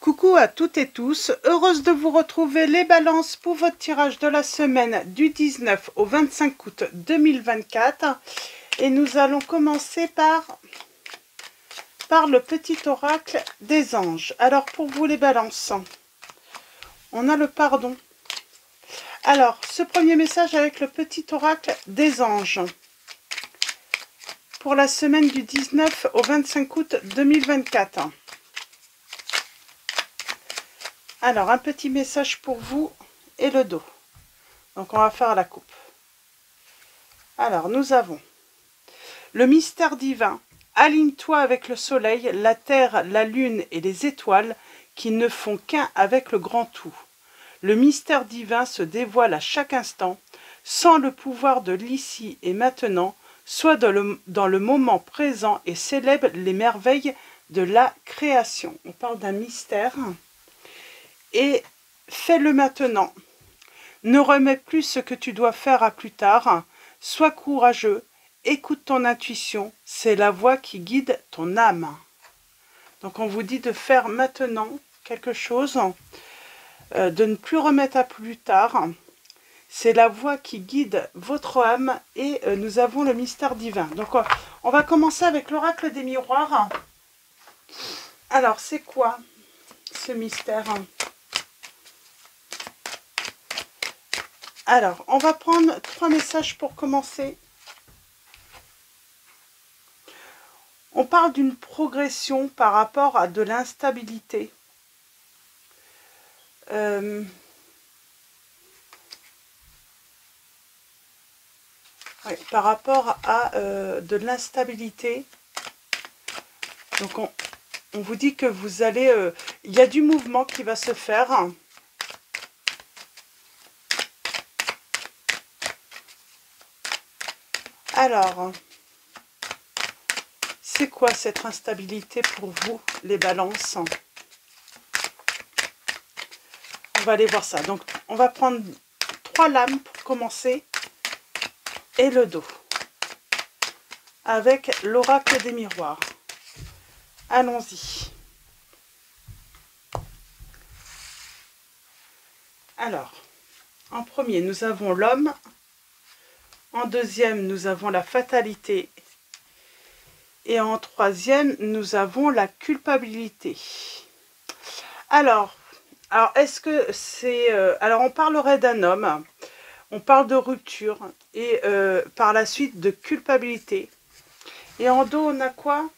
Coucou à toutes et tous, heureuse de vous retrouver les balances pour votre tirage de la semaine du 19 au 25 août 2024. Et nous allons commencer par le petit oracle des anges. Alors pour vous les balances, on a le pardon. Alors ce premier message avec le petit oracle des anges pour la semaine du 19 au 25 août 2024. Alors, un petit message pour vous et le dos. Donc, on va faire la coupe. Alors, nous avons le mystère divin. Aligne-toi avec le soleil, la terre, la lune et les étoiles qui ne font qu'un avec le grand tout. Le mystère divin se dévoile à chaque instant, sans le pouvoir de l'ici et maintenant, soit dans le moment présent et célèbre les merveilles de la création. On parle d'un mystère. Et fais-le maintenant. Ne remets plus ce que tu dois faire à plus tard. Sois courageux. Écoute ton intuition. C'est la voix qui guide ton âme. Donc on vous dit de faire maintenant quelque chose, de ne plus remettre à plus tard. C'est la voix qui guide votre âme et nous avons le mystère divin. Donc on va commencer avec l'oracle des miroirs. Alors c'est quoi ce mystère ? Alors, on va prendre 3 messages pour commencer. On parle d'une progression par rapport à de l'instabilité. Par rapport à de l'instabilité. Donc, on vous dit que vous allez... il y a du mouvement qui va se faire. Alors, c'est quoi cette instabilité pour vous, les balances? On va aller voir ça. Donc, on va prendre 3 lames pour commencer et le dos. Avec l'oracle des miroirs. Allons-y. Alors, en premier, nous avons l'homme. En deuxième, nous avons la fatalité. Et en troisième, nous avons la culpabilité. Alors est-ce que c'est... alors, on parlerait d'un homme. On parle de rupture. Et par la suite, de culpabilité. Et en dos, on a quoi?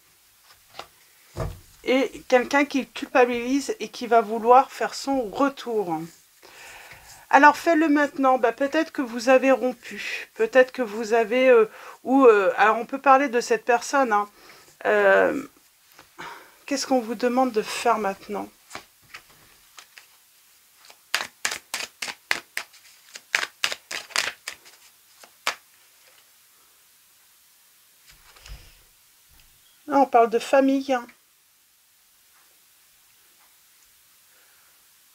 Et quelqu'un qui culpabilise et qui va vouloir faire son retour. Alors, fais-le maintenant. Bah, peut-être que vous avez rompu. Peut-être que vous avez... alors, on peut parler de cette personne. Hein. Qu'est-ce qu'on vous demande de faire maintenant? Là, on parle de famille. Hein.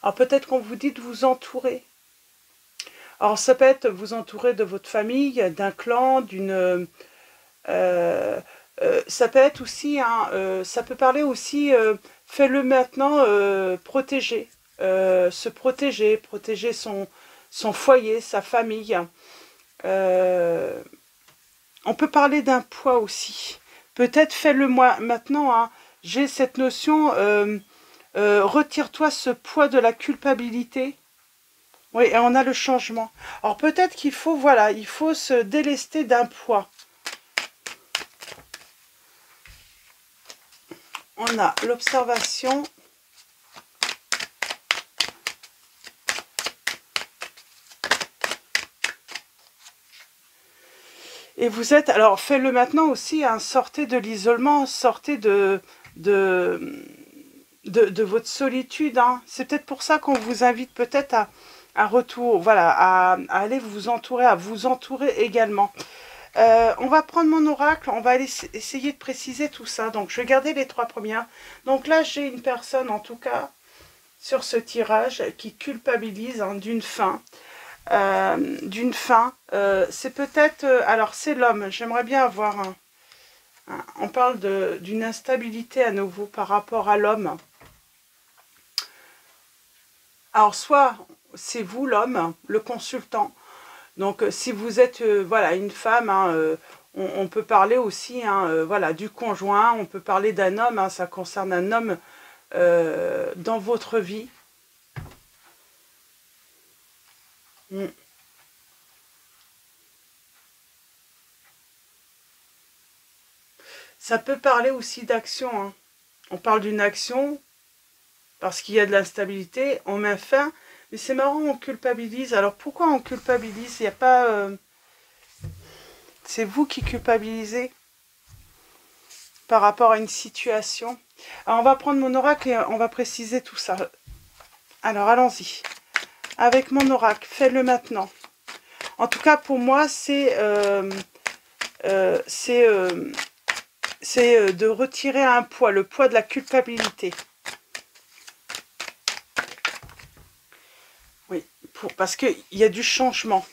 Alors, peut-être qu'on vous dit de vous entourer. Alors, ça peut être vous entourer de votre famille, d'un clan, d'une... ça peut être aussi, hein, ça peut parler aussi, fais-le maintenant, protéger. Se protéger, protéger son foyer, sa famille. On peut parler d'un poids aussi. Peut-être fais-le moi maintenant. Hein. J'ai cette notion, retire-toi ce poids de la culpabilité. Oui, et on a le changement. Alors peut-être qu'il faut, voilà, il faut se délester d'un poids. On a l'observation. Et vous êtes, alors faites-le maintenant aussi, hein, sortez de l'isolement, sortez de votre solitude. Hein. C'est peut-être pour ça qu'on vous invite peut-être à retour, voilà, à aller vous entourer, à vous entourer également. On va prendre mon oracle, on va aller essayer de préciser tout ça. Donc, je vais garder les 3 premières. Donc là, j'ai une personne, en tout cas, sur ce tirage, qui culpabilise hein, d'une fin. C'est peut-être... alors, c'est l'homme. J'aimerais bien avoir on parle d'une instabilité à nouveau par rapport à l'homme. Alors, soit c'est vous l'homme, le consultant. Donc, si vous êtes voilà, une femme, hein, on peut parler aussi voilà, du conjoint, on peut parler d'un homme, hein, ça concerne un homme dans votre vie. Mm. Ça peut parler aussi d'action. Hein. On parle d'une action parce qu'il y a de l'instabilité, on met fin, mais c'est marrant, on culpabilise. Alors pourquoi on culpabilise? Il n'y a pas... c'est vous qui culpabilisez par rapport à une situation. Alors on va prendre mon oracle et on va préciser tout ça. Alors allons-y. Avec mon oracle, faites-le maintenant. En tout cas pour moi c'est de retirer un poids, le poids de la culpabilité. Oui, parce qu'il y a du changement.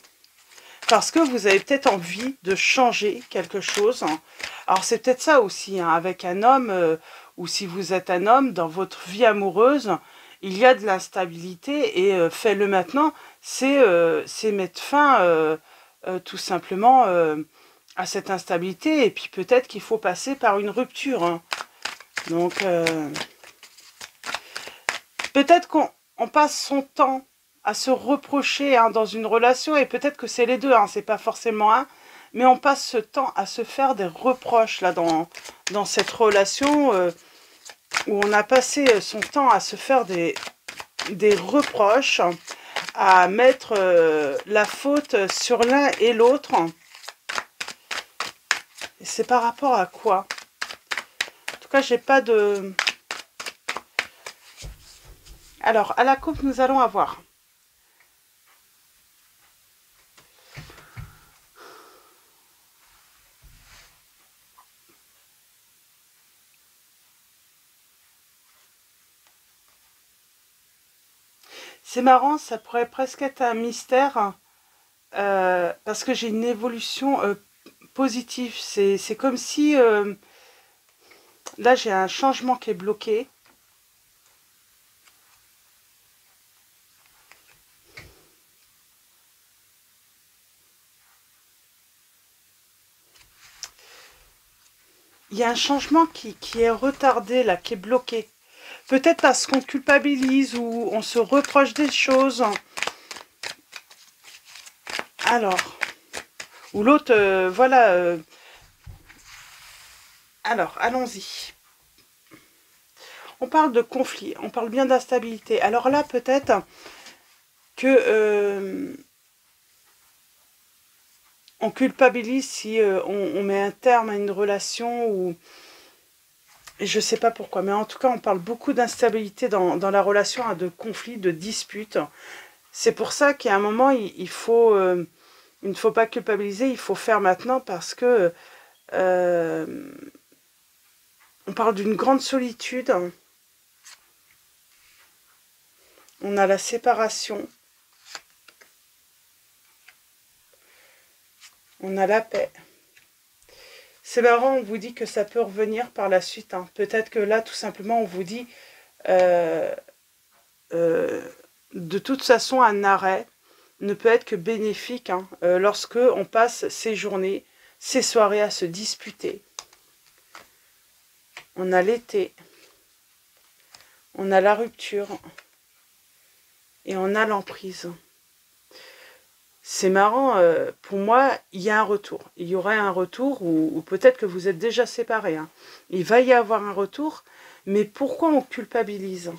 Parce que vous avez peut-être envie de changer quelque chose. Alors c'est peut-être ça aussi, hein, avec un homme, ou si vous êtes un homme, dans votre vie amoureuse, il y a de l'instabilité et faites-le maintenant, c'est mettre fin tout simplement à cette instabilité. Et puis peut-être qu'il faut passer par une rupture. Hein. Donc peut-être qu'on passe son temps à se reprocher hein, dans une relation, et peut-être que c'est les deux, hein, c'est pas forcément un, mais on passe ce temps à se faire des reproches là dans cette relation où on a passé son temps à se faire des reproches, à mettre la faute sur l'un et l'autre. Et c'est par rapport à quoi? En tout cas, j'ai pas de... Alors, à la coupe, nous allons avoir... C'est marrant, ça pourrait presque être un mystère, parce que j'ai une évolution positive. C'est comme si, là j'ai un changement qui est bloqué. Il y a un changement qui est retardé, là, qui est bloqué. Peut-être parce qu'on culpabilise ou on se reproche des choses. Alors, ou l'autre, voilà. Alors, allons-y. On parle de conflit, on parle bien d'instabilité. Alors là, peut-être que on culpabilise si on met un terme à une relation ou... Et je sais pas pourquoi, mais en tout cas, on parle beaucoup d'instabilité dans la relation, hein, de conflits, de disputes. C'est pour ça qu'à un moment, il ne faut pas culpabiliser, il faut faire maintenant parce que on parle d'une grande solitude. On a la séparation. On a la paix. C'est marrant, on vous dit que ça peut revenir par la suite. Hein. Peut-être que là, tout simplement, on vous dit de toute façon, un arrêt ne peut être que bénéfique hein, lorsque on passe ces journées, ces soirées à se disputer. On a l'été, on a la rupture et on a l'emprise. C'est marrant, pour moi, il y a un retour. Il y aurait un retour, ou peut-être que vous êtes déjà séparés. Hein. Il va y avoir un retour, mais pourquoi on culpabilise?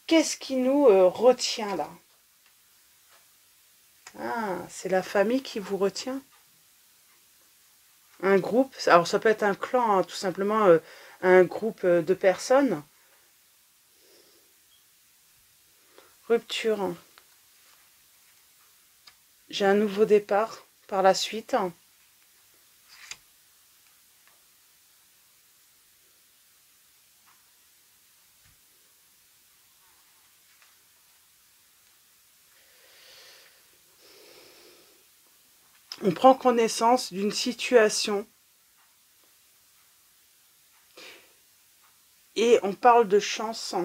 Qu'est-ce qui nous retient là? Ah, c'est la famille qui vous retient? Un groupe, alors ça peut être un clan, hein, tout simplement un groupe de personnes. Rupture. J'ai un nouveau départ par la suite. On prend connaissance d'une situation et on parle de chance.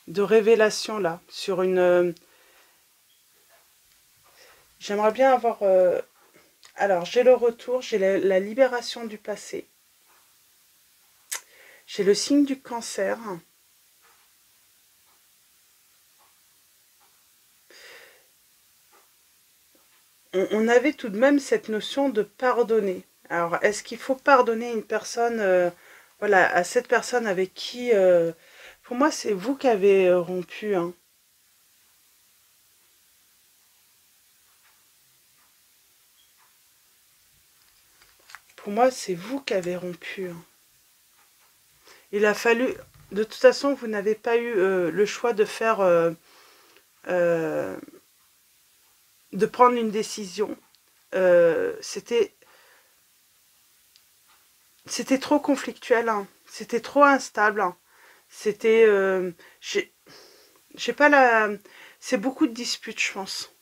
de révélation là, sur une... J'aimerais bien avoir... alors, j'ai le retour, j'ai la libération du passé. J'ai le signe du cancer. On avait tout de même cette notion de pardonner. Alors, est-ce qu'il faut pardonner une personne, voilà, à cette personne avec qui... pour moi, c'est vous qui avez rompu, hein. Pour moi, c'est vous qui avez rompu, hein. Il a fallu... De toute façon, vous n'avez pas eu le choix de faire... de prendre une décision. C'était trop conflictuel, hein. C'était trop instable, hein. C'était... j'ai pas la... C'est beaucoup de disputes, je pense.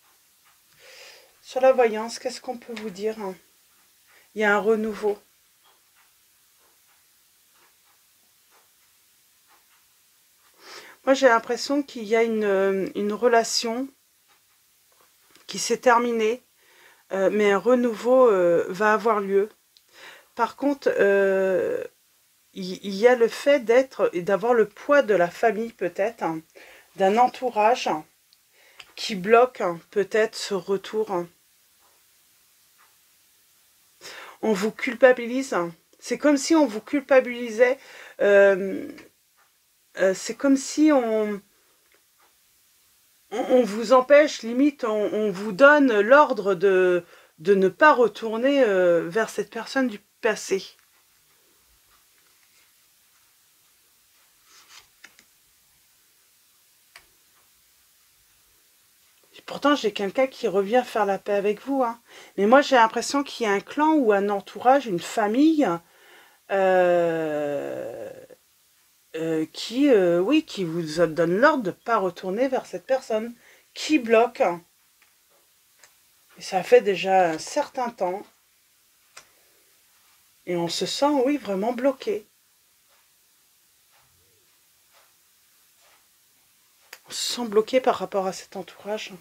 Sur la voyance, qu'est-ce qu'on peut vous dire, hein? Il y a un renouveau. Moi, j'ai l'impression qu'il y a une relation qui s'est terminée, mais un renouveau va avoir lieu. Par contre, il y a le fait d'être et d'avoir le poids de la famille, peut-être, hein, d'un entourage qui bloque peut-être ce retour. On vous culpabilise. C'est comme si on vous culpabilisait. C'est comme si on vous empêche, limite, on vous donne l'ordre de ne pas retourner vers cette personne du passé. Pourtant, j'ai quelqu'un qui revient faire la paix avec vous, hein. Mais moi, j'ai l'impression qu'il y a un clan ou un entourage, une famille qui, oui, qui vous donne l'ordre de ne pas retourner vers cette personne, qui bloque. Et ça fait déjà un certain temps. Et on se sent, oui, vraiment bloqué. On se sent bloqué par rapport à cet entourage.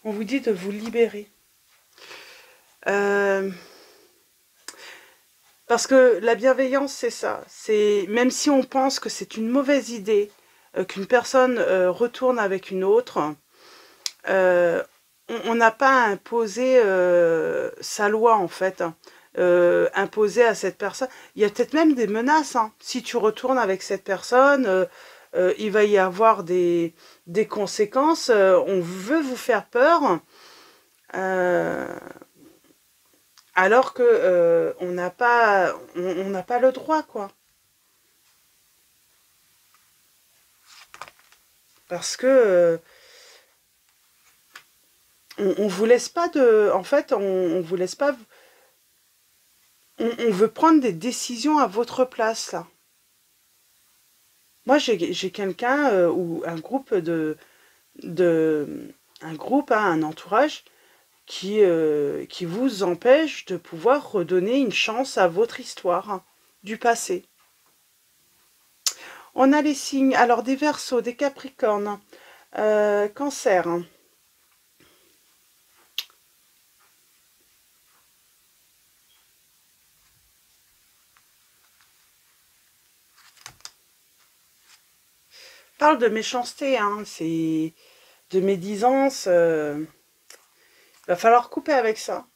On vous dit de vous libérer. Parce que la bienveillance, c'est ça. C'est même si on pense que c'est une mauvaise idée qu'une personne retourne avec une autre, on n'a pas à imposer sa loi, en fait. Imposer à cette personne. Il y a peut-être même des menaces, hein. Si tu retournes avec cette personne, il va y avoir des conséquences. On veut vous faire peur. Alors que on n'a pas le droit, quoi. Parce que on vous laisse pas de... En fait, on vous laisse pas... On veut prendre des décisions à votre place, là. Moi, j'ai quelqu'un ou un groupe un groupe, hein, un entourage qui vous empêche de pouvoir redonner une chance à votre histoire, hein, du passé. On a les signes, alors des Verseaux, des Capricornes, Cancer. Parle de méchanceté, hein, c'est de médisance. Il va falloir couper avec ça.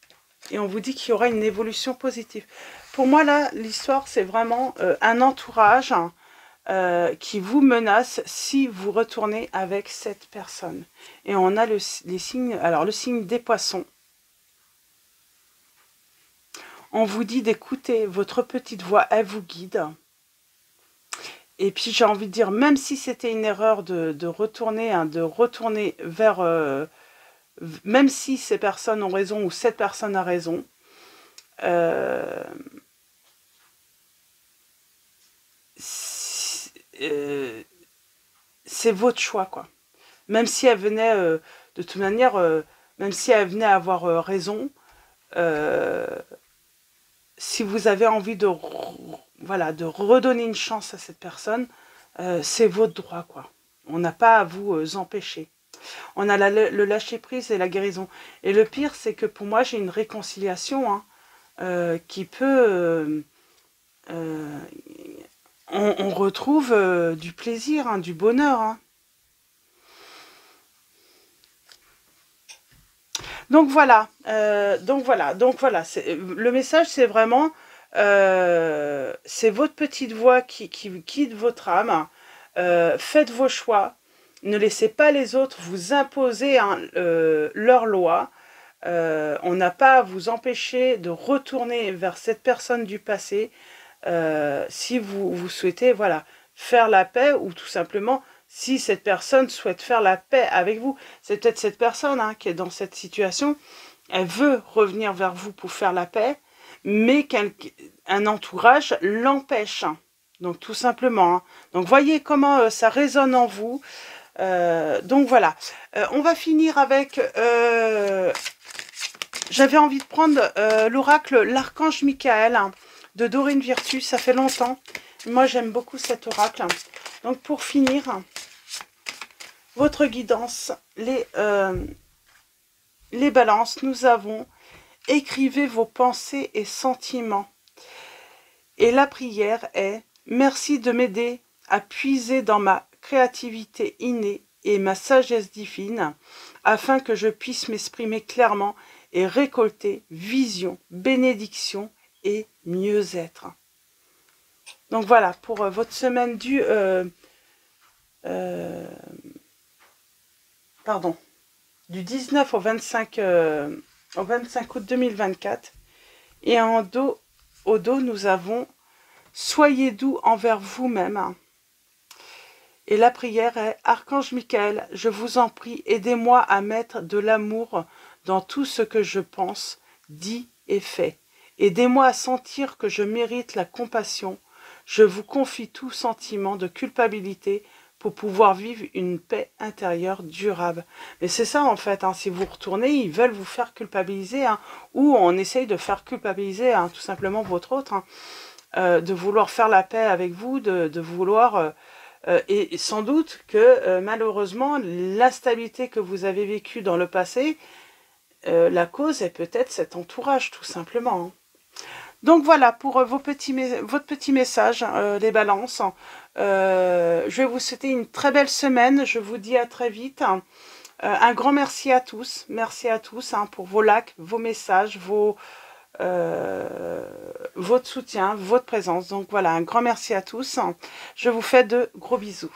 Et on vous dit qu'il y aura une évolution positive. Pour moi, là, l'histoire, c'est vraiment un entourage qui vous menace si vous retournez avec cette personne. Et on a les signes, alors le signe des Poissons. On vous dit d'écouter votre petite voix, elle vous guide. Et puis j'ai envie de dire, même si c'était une erreur de retourner, hein, vers... même si ces personnes ont raison ou cette personne a raison, c'est votre choix, quoi. Même si elle venait, de toute manière, même si elle venait avoir raison, si vous avez envie de, voilà, de redonner une chance à cette personne, c'est votre droit, quoi. On n'a pas à vous empêcher. On a le lâcher-prise et la guérison. Et le pire, c'est que pour moi, j'ai une réconciliation qui peut... on retrouve du plaisir, du bonheur. Donc voilà, le message, c'est vraiment, c'est votre petite voix qui quitte votre âme. Faites vos choix. Ne laissez pas les autres vous imposer leurs lois. On n'a pas à vous empêcher de retourner vers cette personne du passé si vous souhaitez, voilà, faire la paix, ou tout simplement si cette personne souhaite faire la paix avec vous. C'est peut-être cette personne qui est dans cette situation, elle veut revenir vers vous pour faire la paix, mais un entourage l'empêche. Donc tout simplement. Donc voyez comment ça résonne en vous. Donc voilà. On va finir avec... j'avais envie de prendre l'oracle l'Archange Michael de Dorine Virtus. Ça fait longtemps. Moi, j'aime beaucoup cet oracle. Donc pour finir, votre guidance, les balances, nous avons: écrivez vos pensées et sentiments. Et la prière est: merci de m'aider à puiser dans ma créativité innée et ma sagesse divine, afin que je puisse m'exprimer clairement et récolter vision, bénédiction et mieux-être. Donc voilà, pour votre semaine du... du 19 au 25 août 2024. Et au dos, nous avons: soyez doux envers vous-même. Et la prière est: Archange Michael, je vous en prie, aidez-moi à mettre de l'amour dans tout ce que je pense, dis et fais. Aidez-moi à sentir que je mérite la compassion. Je vous confie tout sentiment de culpabilité pour pouvoir vivre une paix intérieure durable. Mais c'est ça en fait, si vous retournez, ils veulent vous faire culpabiliser, ou on essaye de faire culpabiliser tout simplement votre autre, de vouloir faire la paix avec vous, de vouloir... et sans doute que malheureusement, l'instabilité que vous avez vécue dans le passé, la cause est peut-être cet entourage, tout simplement. Donc voilà pour votre petit message, les balances. Je vais vous souhaiter une très belle semaine. Je vous dis à très vite. Un grand merci à tous. Merci à tous pour vos likes, vos messages, votre soutien, votre présence. Donc voilà, un grand merci à tous. Je vous fais de gros bisous.